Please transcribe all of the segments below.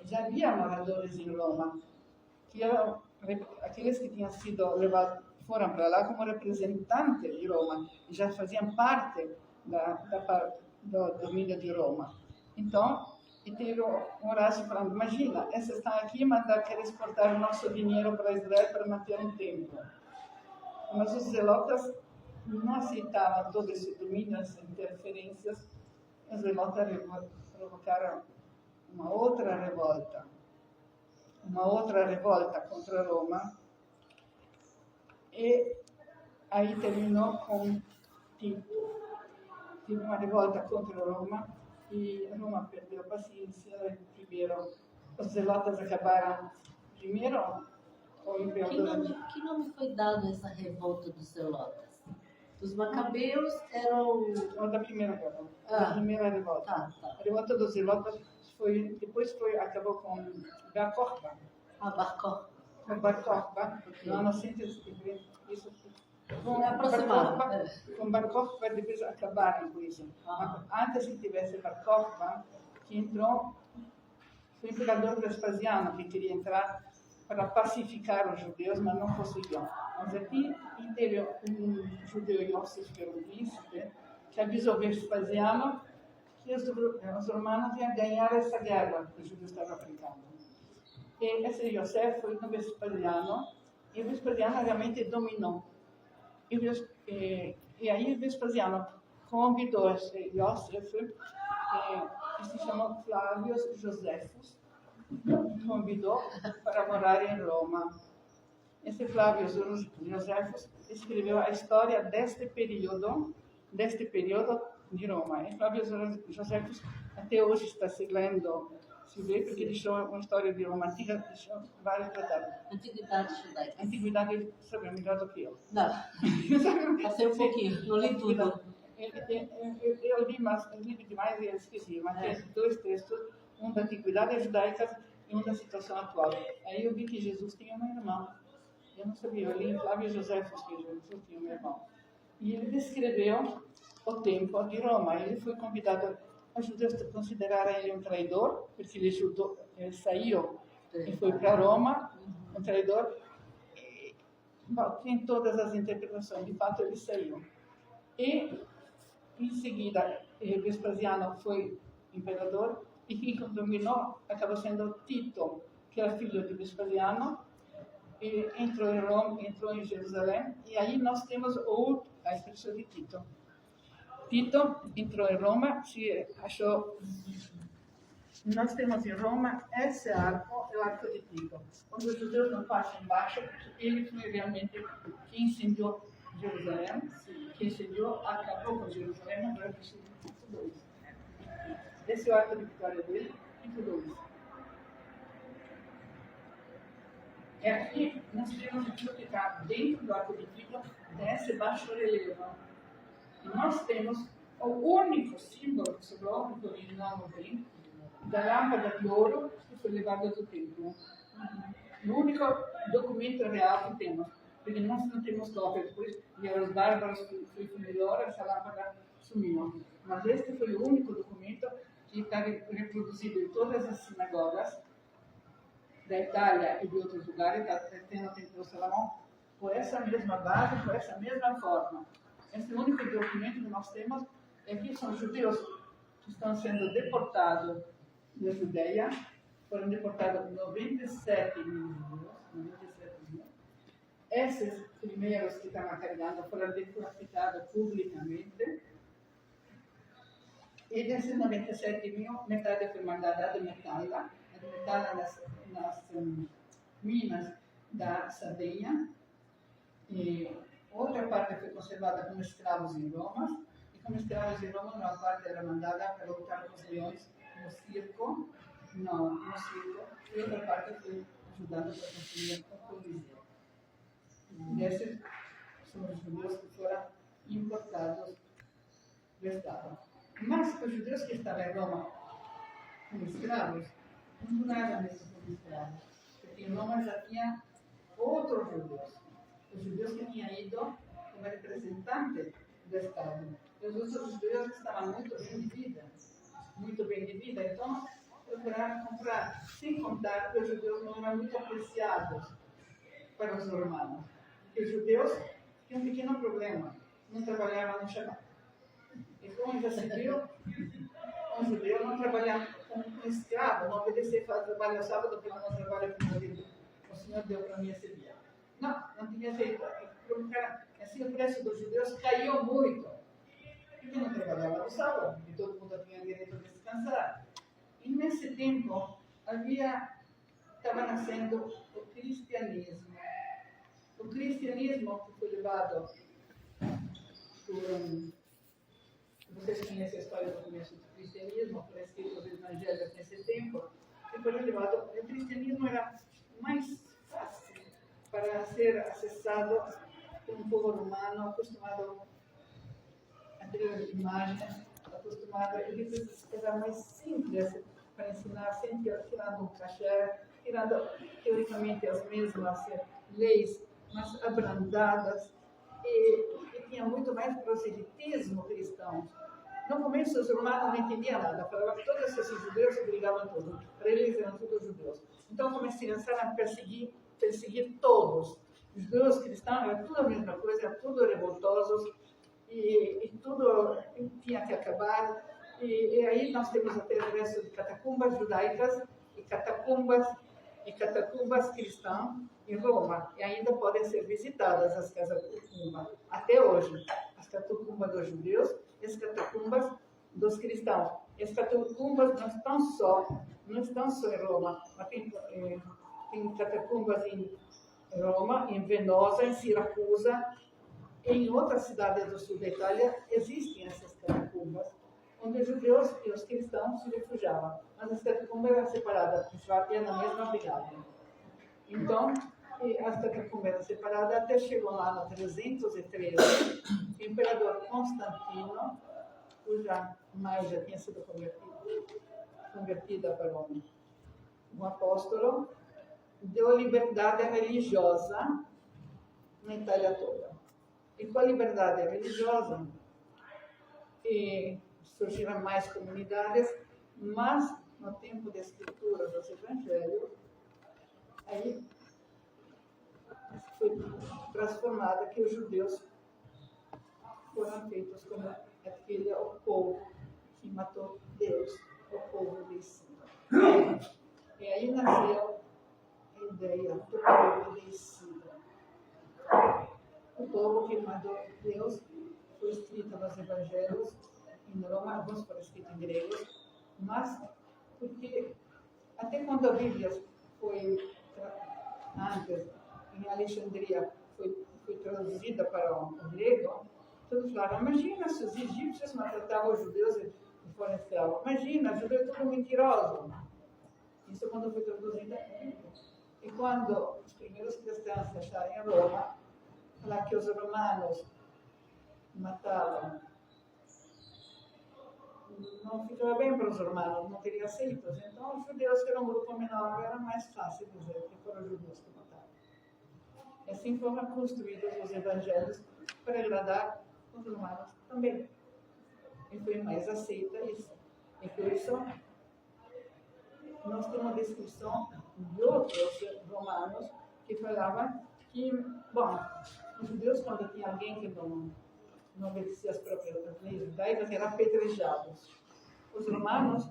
já havia moradores em Roma, que eram aqueles que tinham sido levados, foram para lá como representantes de Roma, e já faziam parte do domínio de Roma. Então, e teve um Horácio falando, imagina, esses estão aqui, mas querem exportar o nosso dinheiro para Israel para manter um templo. Mas os zelotas não aceitavam todo esse domínio, essas interferências. Os zelotas provocaram uma outra revolta contra Roma, e aí terminou com Tito. Tive uma revolta contra Roma, e Roma perdeu a paciência. Primeiro, os zelotas acabaram primeiro com o imperador. Que nome foi dado a essa revolta dos zelotas? Os macabeus eram... Da primeira revolta. A primeira revolta. Tá. A revolta dos zelotas acabou com Bar Kokhba. Bar Kokhba. Bar Kokhba, no ano 150. Isso. Com Bar Kokhba depois acabaram com isso. Antes que tivesse Bar Kokhba, que entrou o imperador Vespasiano, que queria entrar para pacificar os judeus, mas não conseguiu. Mas aqui teve um judeu, Iosif, que era um príncipe, que avisou Vespasiano que os romanos iam ganhar essa guerra que os judeus estavam aplicando. E esse Iosif foi no Vespasiano, e o Vespasiano realmente dominou. E aí Vespasiano convidou esse Iosif, que se chamou Flávio Joséfus, convidou para morar em Roma. Esse Flávio Joséfus escreveu a história deste período de Roma. E Flávio Joséfus até hoje está se lendo, se vê, porque deixou uma história de Roma antiga, deixou vários tratados. Antiguidade judaica. Antiguidade, sabe, melhor do que eu. Não, passei um pouquinho, não li tudo. Eu li demais e eu esqueci, mas tem dois textos, um da Antiguidade judaica e um da situação atual. Aí eu vi que Jesus tinha um irmão. Eu não sabia, eu li em Flávio Joséfus que Jesus tinha um irmão. E ele descreveu o tempo de Roma. Ele foi convidado, os judeus consideraram ele um traidor, porque ele saiu e foi para Roma, um traidor. Tem todas as interpretações, de fato ele saiu. E, em seguida, Vespasiano foi imperador, e quem dominou acabou sendo Tito, que era filho de Vespasiano, e entrou em Roma, entrou em Jerusalém, e aí nós temos a expressão de Tito. Tito entrou em Roma, se achou... Nós temos em Roma esse arco, é o arco de Tito. Quando os judeus não passam embaixo, ele foi realmente quem incendiou Jerusalém, quem incendiou, acabou com Jerusalém, não vai precisar de Tito 2. Esse é o arco de vitória dele, Tito 2. E aqui nós temos aquilo que está dentro do arco de Tito, desse baixo relevo. E nós temos o único símbolo que sobrou, que o original não tem, da lâmpada de ouro que foi levada do templo. O único documento real que temos, porque nós não temos cópia. Depois vieram os bárbaros que foi melhor, essa lâmpada sumiu. Mas este foi o único documento que está reproduzido em todas as sinagogas da Itália e de outros lugares, tem no Templo de Salomão, por essa mesma base, por essa mesma forma. Esse único documento que nós temos é que são judeus que estão sendo deportados na Judeia, foram deportados 97 mil judeus. Esses primeiros que estavam carregando foram decapitados publicamente. E desses 97 mil, metade foi mandada de Metala nas minas da Sardenha. E outra parte foi conservada como escravos em Roma. E como escravos em Roma, uma parte era mandada para lutar com os leões no circo. E outra parte foi ajudada para construir o Coliseu. E esses são os judeus que foram importados do Estado. Mas os judeus que estavam em Roma como escravos, não duraram mesmo como escravos. Porque em Roma já tinha outros judeus. Os judeus que tinham ido como representantes do Estado. E os outros judeus estavam muito bem de vida. Então, procuraram comprar, sem contar que os judeus não eram muito apreciados para os romanos. Porque os judeus tinham um pequeno problema, não trabalhavam no Shabat. E como já se viu, um judeu não trabalha como um escravo, não obedecer, faz trabalho ao sábado, porque não trabalha como o Senhor deu para mim esse dia. Não tinha jeito. Assim, o preço dos judeus caiu muito. Porque não trabalhava no sábado, e todo mundo tinha direito de descansar. E nesse tempo, estava nascendo o cristianismo. O cristianismo que foi levado por... Vocês conhecem a história do começo do cristianismo, foi escrito os evangelhos nesse tempo, que foi levado... O cristianismo era mais fácil para ser acessado por um povo romano acostumado a ter imagens, acostumado... Era mais simples para ensinar, sempre tirando um cachê, tirando teoricamente as mesmas leis, mas abrandadas, e tinha muito mais proselitismo cristão. No começo, os romanos não entendiam nada, falavam que todos esses judeus se brigavam tudo, para eles eram todos judeus. Então, começaram a perseguir todos. Os judeus cristãos, era tudo a mesma coisa, eram tudo revoltosos, e tudo tinha que acabar. E aí nós temos até o resto de catacumbas judaicas e catacumbas cristãs em Roma. E ainda podem ser visitadas as catacumbas, até hoje. As catacumbas dos judeus e as catacumbas dos cristãos. E as catacumbas não estão só em Roma, mas tem catacumbas em Roma, em Venosa, em Siracusa. Em outras cidades do sul da Itália existem essas catacumbas, onde os judeus e os cristãos se refugiavam. Mas as catacumbas eram separadas, porque na mesma brigada. Então, as catacumbas eram separadas até chegou lá no 313, o imperador Constantino, cuja mãe já tinha sido convertida para um apóstolo, deu liberdade religiosa na Itália toda. E com a liberdade religiosa, surgiram mais comunidades, mas no tempo da escritura dos evangelhos, aí foi transformada que os judeus foram feitos como o povo que matou Deus, o povo de cima. E aí nasceu a ideia do povo de cima. O povo que matou Deus foi escrito nos evangelhos em Roma, alguns foram escritos em grego, mas porque até quando a Bíblia foi antes, em Alexandria, foi traduzida para o grego, todos falaram, imagina se os egípcios maltratavam os judeus e foram escravos. Imagina, judeu é tudo mentiroso. Isso quando foi traduzida. E quando os primeiros cristãos fecharam em Roma, falaram que os romanos matavam, não ficava bem para os romanos, não teriam aceitos. Então, os judeus, que eram um grupo menor, era mais fácil dizer que foram os judeus que mataram. E assim foram construídos os evangelhos para agradar os romanos também. E foi mais aceita isso. E por isso, nós temos uma descrição de outros romanos que falavam que, bom, os judeus, quando tinha alguém que não obedecia as próprias leis judaicas, eram apedrejados. Os romanos,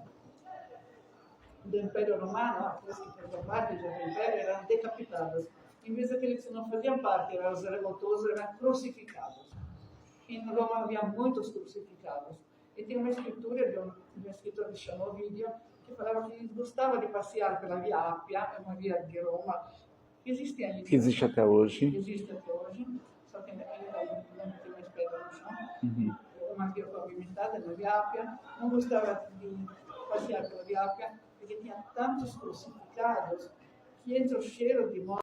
do Império Romano, aqueles que faziam parte do Império, eram decapitados. Em vez daqueles que não faziam parte, eram os revoltosos, eram crucificados. Em Roma havia muitos crucificados. E tem uma escritura de um escritor que chamou Ovídio, que falava que ele gostava de passear pela Via Ápia, uma via de Roma, que existe ainda. Existe até hoje. Existe até hoje, só que ainda não tem mais pedra no chão. Uma via pavimentada na Via Ápia. Não gostava de passear pela Via Ápia, porque tinha tantos crucificados que entre o cheiro de morte